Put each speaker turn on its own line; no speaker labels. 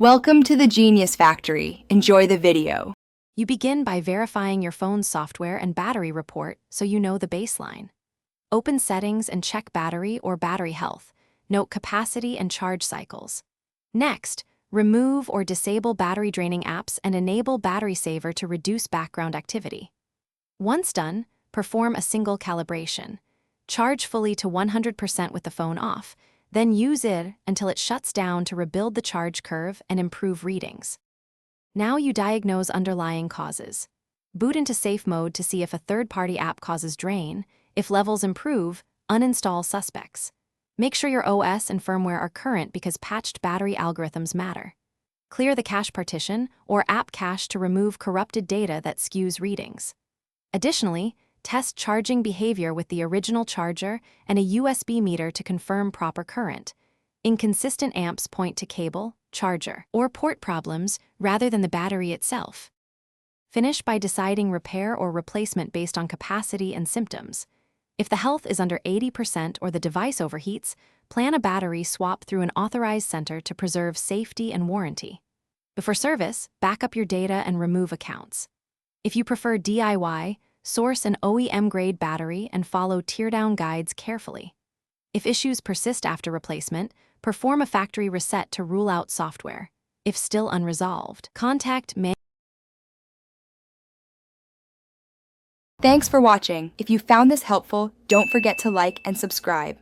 Welcome to the Genius Factory. Enjoy the video.
You begin by verifying your phone's software and battery report so you know the baseline. Open Settings and check battery or battery health. Note capacity and charge cycles. Next, remove or disable battery-draining apps and enable Battery Saver to reduce background activity. Once done, perform a single calibration. Charge fully to 100% with the phone off, then use it until it shuts down to rebuild the charge curve and improve readings. Now you diagnose underlying causes. Boot into safe mode to see if a third-party app causes drain. If levels improve, uninstall suspects. Make sure your OS and firmware are current because patched battery algorithms matter. Clear the cache partition or app cache to remove corrupted data that skews readings. Additionally, test charging behavior with the original charger and a USB meter to confirm proper current. Inconsistent amps point to cable, charger, or port problems rather than the battery itself. Finish by deciding repair or replacement based on capacity and symptoms. If the health is under 80% or the device overheats, plan a battery swap through an authorized center to preserve safety and warranty. Before service, back up your data and remove accounts. If you prefer DIY, source an OEM-grade battery and follow teardown guides carefully. If issues persist after replacement, perform a factory reset to rule out software. If still unresolved, contact
Thanks for watching. If you found this helpful, don't forget to like and subscribe.